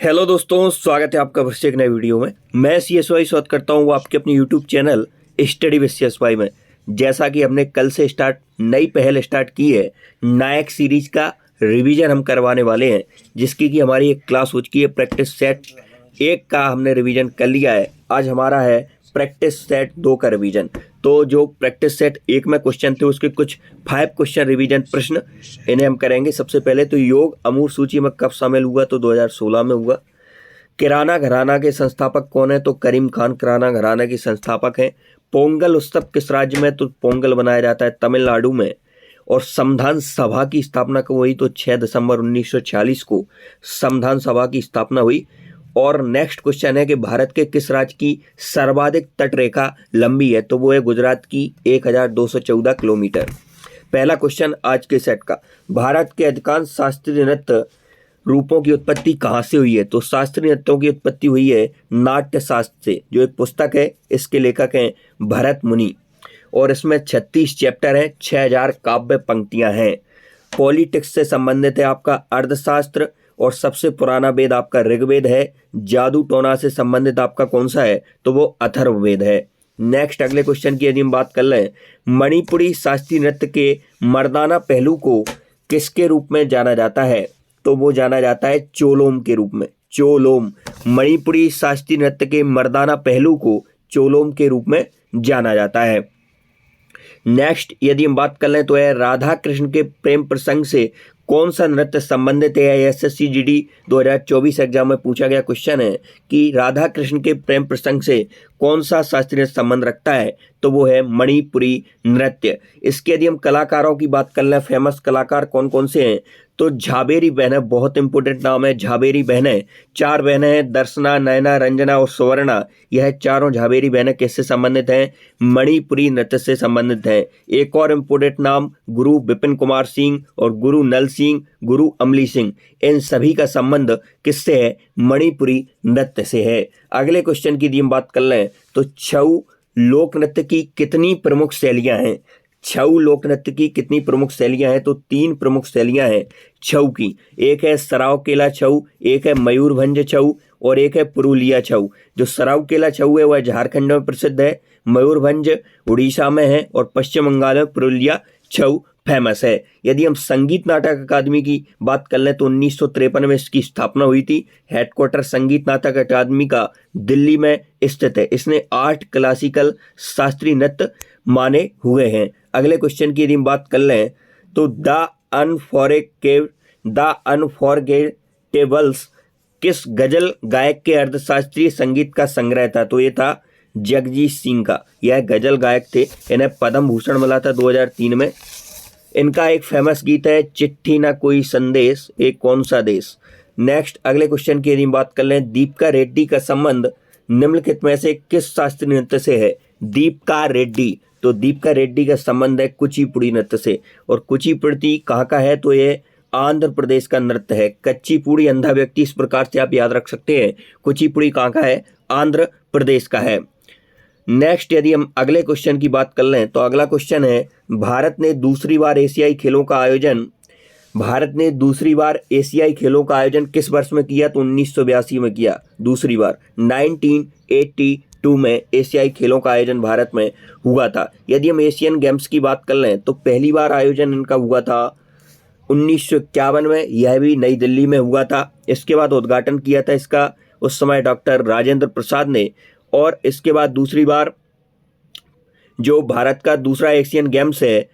Hello दोस्तों, स्वागत है आपका फिर से एक नए वीडियो में। मैं CSY स्वागत करता हूँ आपके अपने YouTube channel study with CSY में। जैसा कि हमने कल से नई पहल स्टार्ट की है, नायक सीरीज का रिवीजन हम करवाने वाले हैं, जिसकी कि हमारी एक क्लास हो चुकी है। प्रैक्टिस सेट 1 का हमने रिवीजन कर लिया है। आज हमारा है प्रैक्टिस सेट 2 का रिवीजन। तो जो प्रैक्टिस सेट 1 में क्वेश्चन थे, उसके कुछ 5 क्वेश्चन रिवीजन प्रश्न इन्हें हम करेंगे। सबसे पहले तो योग अमूर सूची में कब शामिल हुआ? तो 2016 में हुआ। किराना घराना के संस्थापक कौन है? तो करीम खान किराना घराना के संस्थापक हैं। पोंगल उत्सव किस राज्य में? तो पोंगल बनाया जाता है तमिलनाडु में। और संविधान सभा की स्थापना कब हुई? तो 6 दिसंबर 1946 को संविधान सभा की स्थापना हुई। और नेक्स्ट क्वेश्चन है कि भारत के किस राज्य की सर्वाधिक तटरेखा लंबी है? तो वो है गुजरात की 1214 किलोमीटर। पहला क्वेश्चन आज के सेट का, भारत के अधिकांश शास्त्रीय नृत्य रूपों की उत्पत्ति कहाँ से हुई है? तो शास्त्रीय नृत्यों की उत्पत्ति हुई है नाट्य शास्त्र से, जो एक पुस्तक है। इसके लेखक हैं भरत मुनि और इसमें 36 चैप्टर हैं, 6000 काव्य पंक्तियां हैं। पॉलिटिक्स से संबंधित है आपका अर्थशास्त्र और सबसे पुराना वेद आपका ऋग्वेद है। जादू टोना से संबंधित आपका कौन सा है? तो वो अथर्ववेद है। नेक्स्ट अगले क्वेश्चन की यदि हम बात कर लें, मणिपुरी शास्त्रीय नृत्य के मर्दाना पहलू को किसके रूप में जाना जाता है? तो वो जाना जाता है चोलोम के रूप में। चोलोम, मणिपुरी शास्त्रीय नृत्य के मर्दाना पहलू को चोलोम के रूप में जाना जाता है। नेक्स्ट यदि हम बात कर लें तो है राधा कृष्ण के प्रेम प्रसंग से कौन सा नृत्य संबंधित है? SSC GD 2024 एग्जाम में पूछा गया क्वेश्चन है कि राधा कृष्ण के प्रेम प्रसंग से कौन सा शास्त्रीय संबंध रखता है? तो वो है मणिपुरी नृत्य। इसके यदि हम कलाकारों की बात कर लें, फेमस कलाकार कौन कौन से हैं? तो झाबेरी बहनें, बहुत इंपॉर्टेंट नाम है झाबेरी बहनें। 4 बहनें हैं, दर्शना, नयना, रंजना और सुवर्णा। यह चारों झाबेरी बहनें किससे संबंधित हैं? मणिपुरी नृत्य से संबंधित हैं। एक और इंपॉर्टेंट नाम गुरु विपिन कुमार सिंह और गुरु नल सिंह, गुरु अमली सिंह। इन सभी का संबंध किससे है? मणिपुरी नृत्य से है। अगले क्वेश्चन की यदि हम बात कर लें तो छऊ लोक नृत्य की कितनी प्रमुख शैलियां हैं? छऊ लोक नृत्य की कितनी प्रमुख शैलियां हैं? तो 3 प्रमुख शैलियां हैं छऊ की। एक है सरावकेला छऊ, एक है मयूरभंज छऊ और एक है पुरुलिया छऊ। जो सरावकेला छऊ है वह झारखंड में प्रसिद्ध है, मयूरभंज उड़ीसा में है और पश्चिम बंगाल में पुरुलिया छऊ फेमस है। यदि हम संगीत नाटक अकादमी की बात कर लें तो 1953 में इसकी स्थापना हुई थी। हेडक्वार्टर संगीत नाटक अकादमी का दिल्ली में स्थित है। इसने 8 क्लासिकल शास्त्रीय नृत्य माने हुए हैं। अगले क्वेश्चन की यदि हम बात कर लें तो द अनफॉरगेटेबल्स किस गजल गायक के अर्थशास्त्रीय संगीत का संग्रह था? तो ये था जगजीत सिंह का। यह गजल गायक थे, इन्हें पद्म भूषण मिला था 2003 में। इनका एक फेमस गीत है चिट्ठी ना कोई संदेश, एक कौन सा देश। नेक्स्ट अगले क्वेश्चन की यदि बात कर लें, दीपिका रेड्डी का संबंध निम्नलिखित में से किस शास्त्रीय नृत्य से है? दीपिका रेड्डी, तो दीपिका रेड्डी का संबंध है कुचिपुड़ी नृत्य से। और कुचिपुड़ी कहाँ का है? तो ये आंध्र प्रदेश का नृत्य है। कच्चीपुड़ी अंधा व्यक्ति, इस प्रकार से आप याद रख सकते हैं। कुचिपुड़ी कहाँ का है? आंध्र प्रदेश का है। नेक्स्ट यदि हम अगले क्वेश्चन की बात कर लें तो अगला क्वेश्चन है, भारत ने दूसरी बार एशियाई खेलों का आयोजन किस वर्ष में किया? तो 1982 में किया दूसरी बार। 1982 में एशियाई खेलों का आयोजन भारत में हुआ था। यदि हम एशियन गेम्स की बात कर लें तो पहली बार आयोजन इनका हुआ था 1951 में, यह भी नई दिल्ली में हुआ था। इसके बाद उद्घाटन किया था इसका उस समय डॉक्टर राजेंद्र प्रसाद ने। और इसके बाद दूसरी बार जो भारत का दूसरा एशियन गेम्स है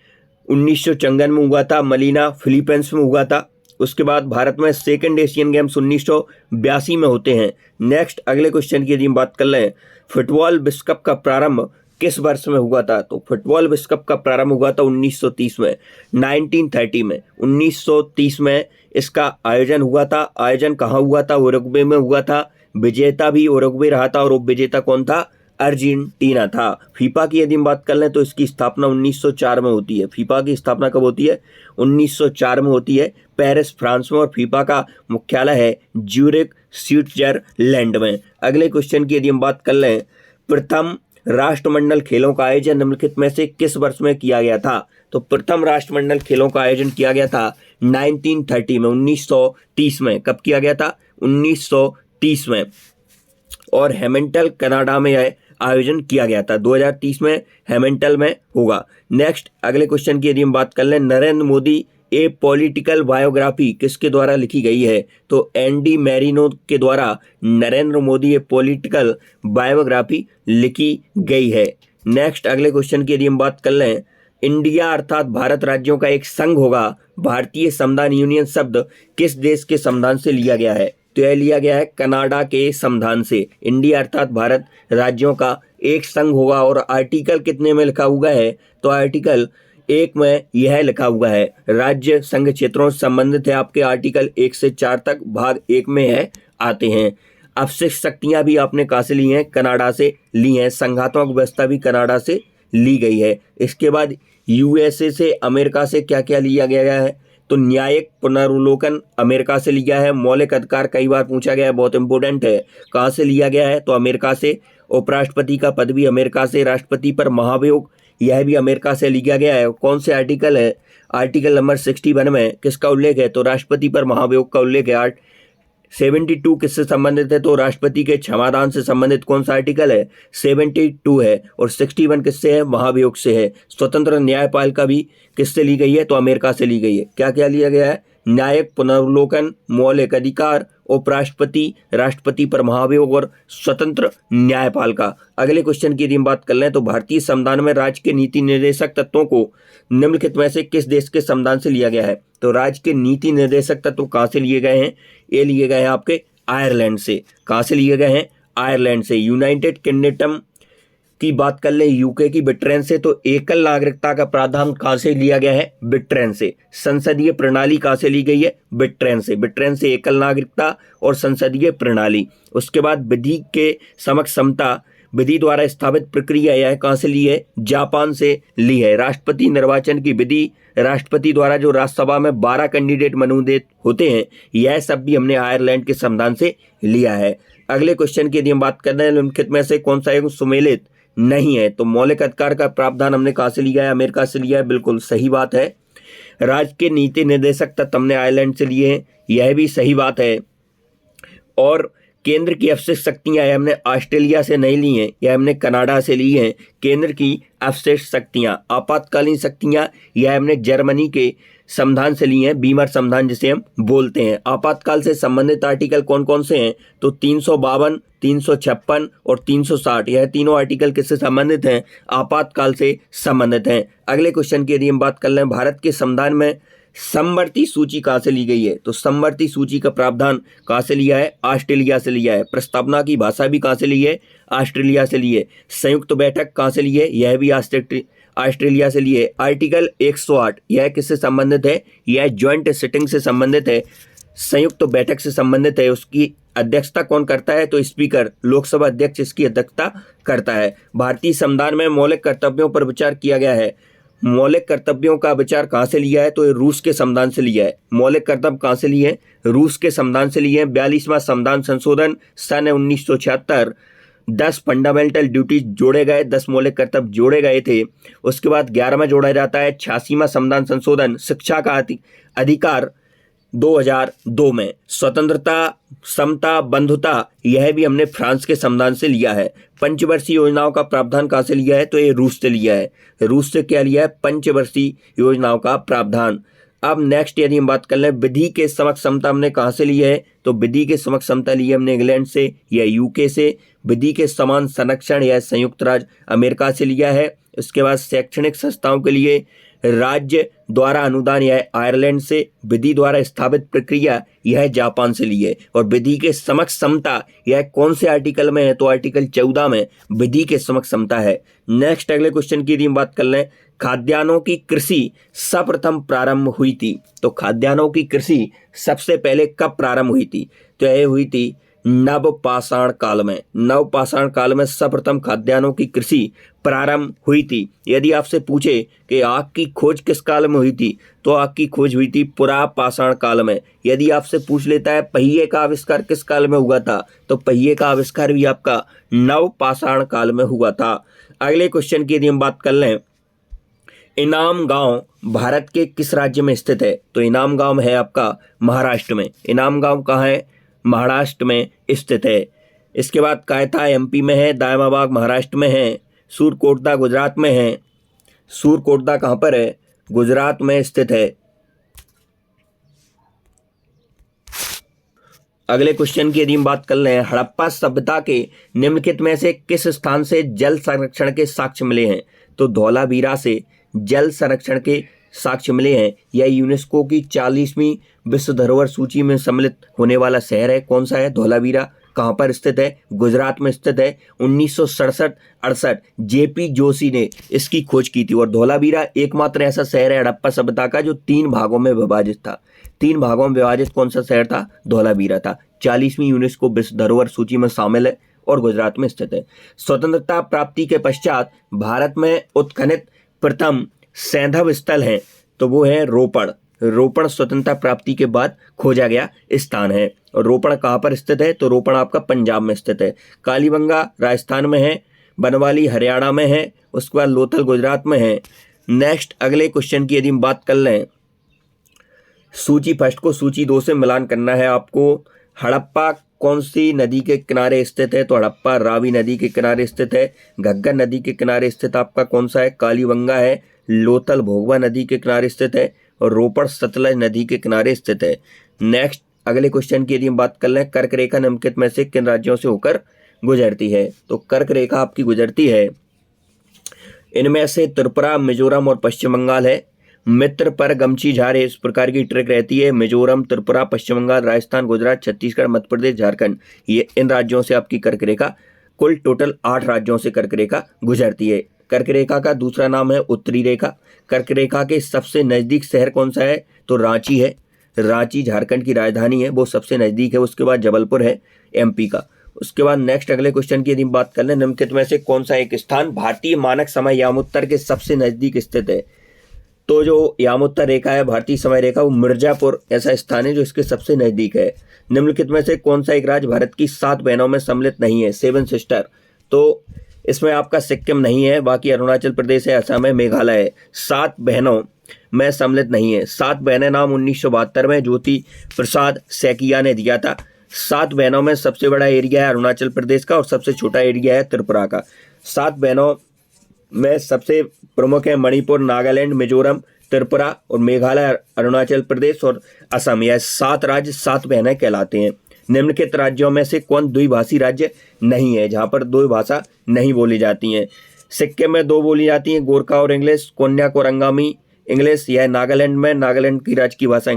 1954 में हुआ था, मनीला फिलीपींस में हुआ था। उसके बाद भारत में सेकंड एशियन गेम्स 1982 में होते हैं। नेक्स्ट अगले क्वेश्चन की यदि हम बात कर लें, फुटबॉल विश्व कप का प्रारंभ किस वर्ष में हुआ था? तो फुटबॉल विश्व कप का प्रारंभ हुआ था 1930 में, 1930 में। 1930 में इसका आयोजन हुआ था। आयोजन कहाँ हुआ था? उरुग्वे में हुआ था। विजेता भी उरुग्वे रहा था और उप विजेता कौन था? अर्जेंटीना था। फीफा की यदि हम बात कर लें तो इसकी स्थापना 1904 में होती है। फीफा की स्थापना कब होती है? 1904 में होती है, पेरिस फ्रांस में। और फीफा का मुख्यालय है ज्यूरिख स्विट्जरलैंड में। अगले क्वेश्चन की यदि हम बात कर लें, प्रथम राष्ट्रमंडल खेलों का आयोजन निम्नलिखित में से किस वर्ष में किया गया था? तो प्रथम राष्ट्रमंडल खेलों का आयोजन किया गया था 1930 में, 1930 में। कब किया गया था? 1930 में, और हेमिल्टन कनाडा में यह आयोजन किया गया था। 2030 में हेमिल्टन में होगा। नेक्स्ट अगले क्वेश्चन की यदि हम बात कर लें, नरेंद्र मोदी ए पॉलिटिकल बायोग्राफी किसके द्वारा लिखी गई है? तो एंडी मैरिनो के द्वारा नरेंद्र मोदी ए पॉलिटिकल बायोग्राफी लिखी गई है। नेक्स्ट अगले क्वेश्चन की यदि हम बात कर लें, इंडिया अर्थात भारत राज्यों का एक संघ होगा। भारतीय संविधान यूनियन शब्द किस देश के संविधान से लिया गया है? तो यह लिया गया है कनाडा के संविधान से। इंडिया अर्थात भारत राज्यों का एक संघ होगा। और आर्टिकल कितने में लिखा हुआ है? तो आर्टिकल 1 में यह लिखा हुआ है, राज्य संघ क्षेत्रों से संबंधित है। आपके आर्टिकल 1 से 4 तक भाग 1 में है आते हैं। अवशिष्ट शक्तियां भी आपने कहाँ से ली हैं? कनाडा से ली हैं। संघात्मक व्यवस्था भी कनाडा से ली गई है। इसके बाद यूएसए से, अमेरिका से क्या क्या लिया गया है? तो न्यायिक पुनर्वलोकन अमेरिका से लिया है। मौलिक अधिकार कई बार पूछा गया है, बहुत इंपॉर्टेंट है, कहाँ से लिया गया है? तो अमेरिका से। उपराष्ट्रपति का पद भी अमेरिका से। राष्ट्रपति पर महाभियोग यह भी अमेरिका से लिया गया है। कौन से आर्टिकल है? आर्टिकल नंबर 61 में किसका उल्लेख है? तो राष्ट्रपति पर महाभियोग का उल्लेख है। 72 किससे संबंधित है? तो राष्ट्रपति के क्षमादान से संबंधित कौन सा आर्टिकल है? 72 है। और 61 किससे है? महाभियोग से है। स्वतंत्र न्यायपालिका भी किससे ली गई है? तो अमेरिका से ली गई है। क्या क्या लिया गया है? न्यायिक पुनर्वलोकन, मौलिक अधिकार, उपराष्ट्रपति, राष्ट्रपति पर महाभियोग और स्वतंत्र न्यायपालिका। अगले क्वेश्चन की यदि हम बात कर लें, तो भारतीय संविधान में राज्य के नीति निर्देशक तत्वों को निम्नलिखित में से किस देश के संविधान से लिया गया है? तो राज्य के नीति निर्देशक तत्व कहाँ से लिए गए हैं? ये लिए गए हैं आपके आयरलैंड से। कहाँ से लिए गए हैं? आयरलैंड से। यूनाइटेड किंगडम की बात कर लें, यूके की ब्रिटेन से, तो एकल नागरिकता का प्रावधान कहाँ से लिया गया है? ब्रिटेन से। संसदीय प्रणाली कहाँ से ली गई है? ब्रिटेन से। ब्रिटेन से एकल नागरिकता और संसदीय प्रणाली। उसके बाद विधि के समक्ष समता विधि द्वारा स्थापित प्रक्रिया यह कहाँ से ली है? जापान से ली है। राष्ट्रपति निर्वाचन की विधि, राष्ट्रपति द्वारा जो राज्यसभा में 12 कैंडिडेट मनोनीत होते हैं, यह सब भी हमने आयरलैंड के संविधान से लिया है। अगले क्वेश्चन की यदि हम बात करते हैं, निम्नलिखित में से कौन सा एक सुमेलित नहीं है? तो मौलिक अधिकार का प्रावधान हमने कहाँ से लिया है? अमेरिका से लिया है। बिल्कुल सही बात है। राज्य के नीति निर्देशक तत्व हमने आयरलैंड से लिए हैं, यह भी सही बात है। और केंद्र की अवशिष्ट शक्तियां हमने ऑस्ट्रेलिया से नहीं ली हैं, यह हमने कनाडा से ली हैं। केंद्र की अवशिष्ट शक्तियां, आपातकालीन शक्तियां, यह हमने जर्मनी के संविधान से ली हैं, बीमर संविधान जिसे हम बोलते हैं। आपातकाल से संबंधित आर्टिकल कौन कौन से हैं? तो 352, 356 और 360, यह तीनों आर्टिकल किससे संबंधित हैं? आपातकाल से संबंधित हैं। अगले क्वेश्चन की यदि हम बात कर लें, भारत के संविधान में समवर्ती सूची कहाँ से ली गई है? तो समवर्ती सूची का प्रावधान कहाँ से लिया है? ऑस्ट्रेलिया से लिया है। प्रस्तावना की भाषा भी कहाँ से ली है? ऑस्ट्रेलिया से ली है। संयुक्त बैठक कहाँ से ली है? यह भी ऑस्ट्रेलिया से लिए। आर्टिकल 108 यह किससे संबंधित है? यह ज्वाइंट सिटिंग से संबंधित है, संयुक्त बैठक से संबंधित है। उसकी अध्यक्षता कौन करता है? तो स्पीकर, लोकसभा अध्यक्ष इसकी अध्यक्षता करता है। भारतीय संविधान में मौलिक कर्तव्यों पर विचार किया गया है। मौलिक कर्तव्यों का विचार कहाँ से लिया है? तो रूस के संविधान से लिया है। मौलिक कर्तव्य कहाँ से लिए? रूस के संविधान से लिए। 42वां संविधान संशोधन सन 1976, 10 फंडामेंटल ड्यूटीज जोड़े गए, 10 मौलिक कर्तव्य जोड़े गए थे। उसके बाद 11वां जोड़ा जाता है 86वां संविधान संशोधन, शिक्षा का अधिकार 2002 में। स्वतंत्रता, समता, बंधुता, यह भी हमने फ्रांस के संविधान से लिया है। पंचवर्षीय योजनाओं का प्रावधान कहाँ से लिया है? तो ये रूस से लिया है। रूस से क्या लिया है? पंचवर्षीय योजनाओं का प्रावधान। अब नेक्स्ट यदि हम बात कर लें, विधि के समक्ष समता हमने कहाँ से ली है? तो विधि के समक्ष समता ली है हमने इंग्लैंड से या यूके से। विधि के समान संरक्षण यह संयुक्त राज्य अमेरिका से लिया है। उसके बाद शैक्षणिक संस्थाओं के लिए राज्य द्वारा अनुदान यह आयरलैंड से। विधि द्वारा स्थापित प्रक्रिया यह जापान से ली है। और विधि के समक्ष समता यह कौन से आर्टिकल में है? तो आर्टिकल 14 में विधि के समक्ष समता है। नेक्स्ट अगले क्वेश्चन की यदि हम बात कर लें, खाद्यान्नों की कृषि सर्वप्रथम प्रारंभ हुई थी। तो खाद्यान्नों की कृषि सबसे पहले कब प्रारंभ हुई थी? तो यह हुई थी नवपाषाण काल में। नवपाषाण काल में सर्वप्रथम खाद्यान्नों की कृषि प्रारंभ हुई थी। यदि आपसे पूछे कि आग की खोज किस काल में हुई थी? तो आग की खोज हुई थी पुरापाषाण काल में। यदि आपसे पूछ लेता है पहिए का आविष्कार किस काल में हुआ था? तो पहिए का आविष्कार भी आपका नवपाषाण काल में हुआ था। अगले क्वेश्चन की यदि हम बात कर लें, इनाम गांव भारत के किस राज्य में स्थित है? तो इनाम गांव है आपका महाराष्ट्र में। इनाम गांव कहाँ है? महाराष्ट्र में स्थित है। इसके बाद कायथा एमपी में है, दायमाबाग महाराष्ट्र में है, सूरकोटदा गुजरात में है। सूरकोटदा कहाँ पर है? गुजरात में स्थित है। अगले क्वेश्चन की यदि हम बात कर रहे हैं, हड़प्पा सभ्यता के निम्नलिखित में से किस स्थान से जल संरक्षण के साक्ष्य मिले हैं? तो धौलावीरा से जल संरक्षण के साक्ष्य मिले हैं। यह यूनेस्को की 40वीं विश्व धरोहर सूची में सम्मिलित होने वाला शहर है। कौन सा है? धौलावीरा। कहाँ पर स्थित है? गुजरात में स्थित है। 1967-68 जेपी जोशी ने इसकी खोज की थी। और धौलावीरा एकमात्र ऐसा शहर है हड़प्पा सभ्यता का जो 3 भागों में विभाजित था। 3 भागों में विभाजित कौन सा शहर था? धौलावीरा था। 40वीं यूनेस्को विश्व धरोहर सूची में शामिल है और गुजरात में स्थित है। स्वतंत्रता प्राप्ति के पश्चात भारत में उत्खनित प्रथम सैंधव स्थल है तो वो है रोपड़। रोपड़ स्वतंत्रता प्राप्ति के बाद खोजा गया स्थान है। और रोपड़ कहाँ पर स्थित है? तो रोपड़ आपका पंजाब में स्थित है। कालीबंगा राजस्थान में है, बनवाली हरियाणा में है, उसके बाद लोथल गुजरात में है। नेक्स्ट अगले क्वेश्चन की यदि हम बात कर लें, सूची फर्स्ट को सूची 2 से मिलान करना है आपको। हड़प्पा कौन सी नदी के किनारे स्थित है? तो हड़प्पा रावी नदी के किनारे स्थित है। घग्गर नदी के किनारे स्थित आपका कौन सा है? कालीबंगा है। लोथल भोगवा नदी के किनारे स्थित है और रोपड़ सतलज नदी के किनारे स्थित है। नेक्स्ट अगले क्वेश्चन की यदि हम बात कर लें, कर्क रेखा निम्नलिखित में से किन राज्यों से होकर गुजरती है? तो कर्क रेखा आपकी गुजरती है, इनमें से त्रिपुरा, मिजोरम और पश्चिम बंगाल है। मित्र पर गमछी झारे इस प्रकार की ट्रिक रहती है। मिजोरम, त्रिपुरा, पश्चिम बंगाल, राजस्थान, गुजरात, छत्तीसगढ़, मध्य प्रदेश, झारखंड, ये इन राज्यों से आपकी कर्क रेखा, कुल टोटल 8 राज्यों से कर्क रेखा गुजरती है। कर्क रेखा का दूसरा नाम है उत्तरी रेखा। कर्क रेखा के सबसे नज़दीक शहर कौन सा है? तो रांची है। रांची झारखंड की राजधानी है, वो सबसे नज़दीक है। उसके बाद जबलपुर है एमपी का। उसके बाद नेक्स्ट अगले क्वेश्चन की यदि बात कर लें, निम्नलिखित में से कौन सा एक स्थान भारतीय मानक समय यामोत्तर के सबसे नज़दीक स्थित है? तो जो यामोत्तर रेखा है भारतीय समय रेखा, वो मिर्जापुर ऐसा स्थान है जो इसके सबसे नज़दीक है। निम्नलिखित में से कौन सा एक राज्य भारत की 7 बहनों में सम्मिलित नहीं है? 7 सिस्टर। तो इसमें आपका सिक्किम नहीं है, बाकी अरुणाचल प्रदेश है, असम है, मेघालय है। 7 बहनों में सम्मिलित नहीं है। 7 बहनें नाम 1972 में ज्योति प्रसाद सैकिया ने दिया था। 7 बहनों में सबसे बड़ा एरिया है अरुणाचल प्रदेश का और सबसे छोटा एरिया है त्रिपुरा का। 7 बहनों में सबसे प्रमुख है मणिपुर, नागालैंड, मिजोरम, त्रिपुरा और मेघालय, अरुणाचल प्रदेश और असम। यह 7 राज्य 7 बहनें कहलाते हैं। निम्नलिखित राज्यों में से कौन द्विभाषी राज्य नहीं है, जहाँ पर 2 भाषा नहीं बोली जाती हैं? सिक्किम में 2 बोली जाती हैं, गोरखा और इंग्लिश, कोन्याक और अंगामी इंग्लिश। यह नागालैंड में, नागालैंड की राज्य की भाषा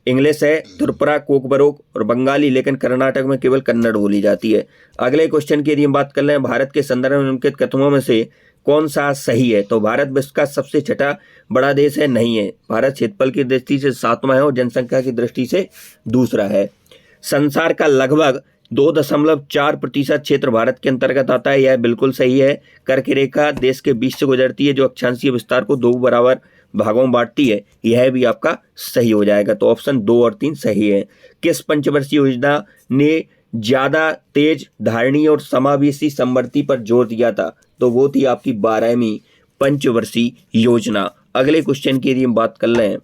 इंग्लिश है। त्रिपुरा कोकबरोक और बंगाली, लेकिन कर्नाटक में केवल कन्नड़ बोली जाती है। अगले क्वेश्चन की यदि हम बात कर लें, भारत के संदर्भ में निम्नलिखित कथनों में से कौन सा सही है? तो भारत विश्व का सबसे छठा बड़ा देश है, नहीं है। भारत क्षेत्रफल की दृष्टि से 7वां है और जनसंख्या की दृष्टि से दूसरा है। संसार का लगभग 2.4% क्षेत्र भारत के अंतर्गत आता है, यह बिल्कुल सही है। कर्क रेखा देश के बीच से गुजरती है जो अक्षांशीय विस्तार को 2 बराबर भागों में बांटती है, यह भी आपका सही हो जाएगा। तो ऑप्शन 2 और 3 सही है। किस पंचवर्षीय योजना ने ज्यादा तेज धारणी और समावेशी समवर्ती पर जोर दिया था? तो वो थी आपकी 12वीं पंचवर्षीय योजना। अगले क्वेश्चन की यदि हम बात कर लें,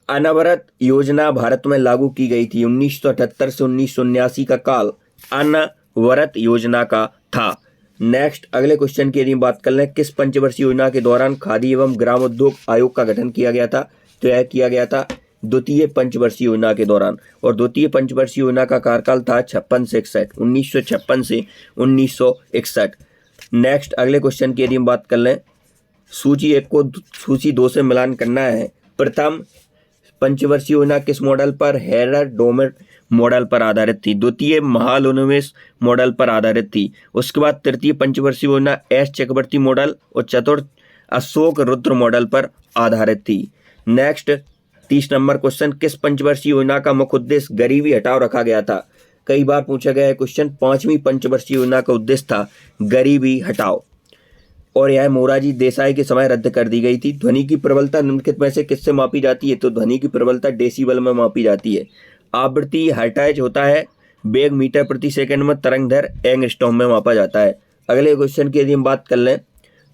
अनवरत योजना भारत में लागू की गई थी। 1978 से 1979 का काल अनवरत योजना का था। नेक्स्ट अगले क्वेश्चन की यदि हम बात कर लें, किस पंचवर्षीय योजना के दौरान खादी एवं ग्राम उद्योग आयोग का गठन किया गया था? तो यह किया गया था द्वितीय पंचवर्षीय योजना के दौरान। और द्वितीय पंचवर्षीय योजना का कार्यकाल था 56 से 61, 1956 से 1961। नेक्स्ट अगले क्वेश्चन की यदि हम बात कर लें, सूची 1 को सूची 2 से मिलान करना है। प्रथम पंचवर्षीय योजना किस मॉडल पर? हेरर डोमेट मॉडल पर आधारित थी। द्वितीय महालनोबिस मॉडल पर आधारित थी। उसके बाद तृतीय पंचवर्षीय योजना एस चक्रवर्ती मॉडल और चतुर्थ अशोक रुद्र मॉडल पर आधारित थी। नेक्स्ट 30 नंबर क्वेश्चन, किस पंचवर्षीय योजना का मुख्य उद्देश्य गरीबी हटाओ रखा गया था? कई बार पूछा गया है क्वेश्चन। 5वीं पंचवर्षीय योजना का उद्देश्य था गरीबी हटाओ और यह मोरारजी देसाई के समय रद्द कर दी गई थी। ध्वनि की प्रबलता निम्नलिखित में से किससे मापी जाती है? तो ध्वनि की प्रबलता डेसिबल में मापी जाती है। आवृत्ति हर्ट्ज होता है, वेग मीटर प्रति सेकंड में, तरंग दर एंगस्ट्रॉम में मापा जाता है। अगले क्वेश्चन की यदि हम बात कर लें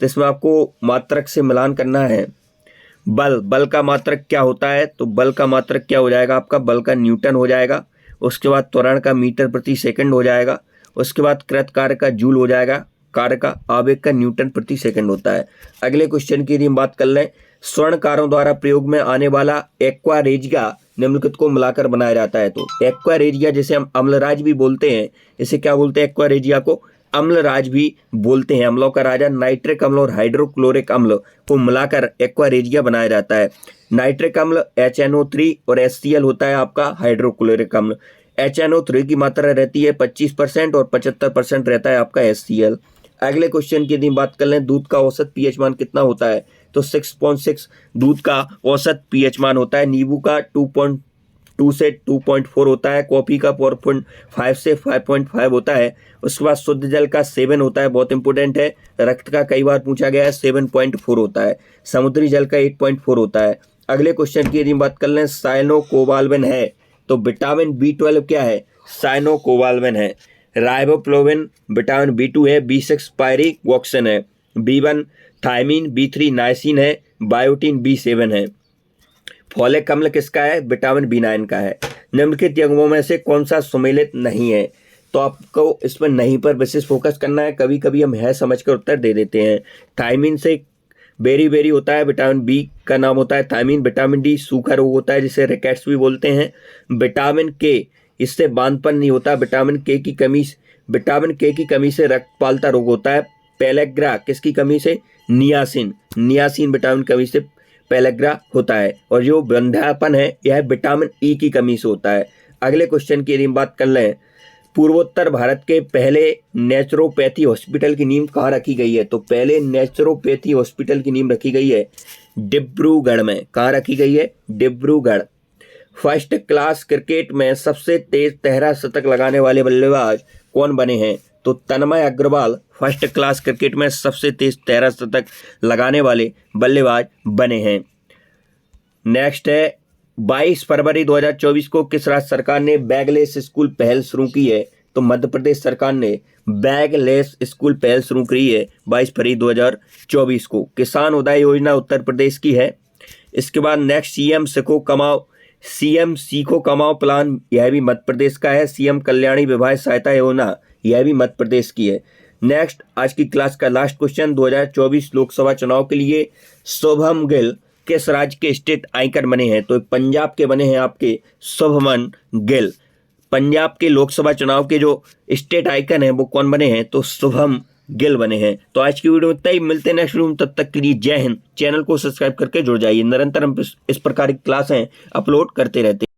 तो इसमें आपको मात्रक से मिलान करना है। बल का मात्रक क्या होता है? तो बल का मात्रक क्या हो जाएगा आपका? बल का न्यूटन हो जाएगा। उसके बाद त्वरण का मीटर प्रति सेकंड हो जाएगा, उसके बाद कृत कार्य का जूल हो जाएगा, कार्य का आवेग का न्यूटन प्रति सेकंड होता है। अगले क्वेश्चन की यदि हम बात कर लें, स्वर्णकारों द्वारा प्रयोग में आने वाला एक्वा रेजिया निम्नलिखित को मिलाकर बनाया जाता है। तो एक्वा रेजिया जिसे हम अम्लराज भी बोलते हैं, इसे क्या बोलते हैं? एक्वा रेजिया को अम्लराज भी बोलते हैं। अम्लों का राजा नाइट्रिक अम्ल और हाइड्रोक्लोरिक अम्ल को मिलाकर एक्वा रेजिया बनाया जाता है। नाइट्रिक अम्ल HNO3 और HCl होता है आपका हाइड्रोक्लोरिक अम्ल। HNO3 की मात्रा रहती है 25% और 75% रहता है आपका HCl। अगले क्वेश्चन की यदि बात कर लें, दूध का औसत पीएच मान कितना होता है? तो 6.6 दूध का औसत पीएच मान होता है। नींबू का 2.2 से 2.4 होता है। कॉफी का 4.5 से 5.5 होता है। उसके बाद शुद्ध जल का 7 होता है, बहुत इंपॉर्टेंट है। रक्त का कई बार पूछा गया है, 7.4 होता है। समुद्री जल का 8.4 होता है। अगले क्वेश्चन की यदि बात कर लें, साइनोकोबाल्मिन है तो विटामिन B12 क्या है? साइनोकोबाल्मिन है। राइबोफ्लोविन विटामिन B2 है। B6 पायरिगॉक्सिन है। B1 थायमीन, B3 नाइसिन है। बायोटिन B7 है। फॉलिक अम्ल किसका है? विटामिन B9 का है। निम्नलिखित यौगिकों में से कौन सा सुमेलित नहीं है? तो आपको इस पर नहीं पर विशेष फोकस करना है। कभी कभी हम है समझकर उत्तर दे देते हैं। थायमीन से बेरी होता है, विटामिन B का नाम होता है थायमीन। विटामिन D सूखा रोग होता है जिसे रिकेट्स भी बोलते हैं। विटामिन K, इससे बांधपन नहीं होता। विटामिन K की कमी से रक्तपालता रोग होता है। पेलेग्रा किसकी कमी से? नियासिन विटामिन कमी से पेलेग्रा होता है। और जो वंध्यापन है यह विटामिन E की कमी से होता है। अगले क्वेश्चन की यदि हम बात कर लें, पूर्वोत्तर भारत के पहले नेचुरोपैथी हॉस्पिटल की नींव कहाँ रखी गई है? तो पहले नेचुरोपैथी हॉस्पिटल की नींव रखी गई है डिब्रूगढ़ में। कहाँ रखी गई है? डिब्रूगढ़। फर्स्ट क्लास क्रिकेट में सबसे तेज तहरा शतक लगाने वाले बल्लेबाज कौन बने हैं? तो तन्मय अग्रवाल फर्स्ट क्लास क्रिकेट में सबसे तेज तहरा शतक लगाने वाले बल्लेबाज बने हैं। नेक्स्ट है, 22 फरवरी 2024 को किस राज्य सरकार ने बैगलेस स्कूल पहल शुरू की है? तो मध्य प्रदेश सरकार ने बैगलेस स्कूल पहल शुरू की है 22 फरवरी 2024 को। किसान उदय योजना उत्तर प्रदेश की है। इसके बाद नेक्स्ट, सीएम सीखो कमाओ प्लान, यह भी मध्य प्रदेश का है। सीएम कल्याणी विवाह सहायता योजना, यह भी मध्य प्रदेश की है। नेक्स्ट, आज की क्लास का लास्ट क्वेश्चन, 2024 लोकसभा चुनाव के लिए शुभम गिल किस राज्य के स्टेट आइकन बने हैं? तो पंजाब के बने हैं आपके शुभमन गिल। पंजाब के लोकसभा चुनाव के जो स्टेट आइकन है वो कौन बने हैं? तो शुभम गिल बने हैं। तो आज की वीडियो में इतना ही, मिलते हैं नेक्स्ट वीडियो में। तब तक के लिए जय हिंद। चैनल को सब्सक्राइब करके जुड़ जाइए। निरंतर हम इस प्रकार की क्लासें अपलोड करते रहते हैं।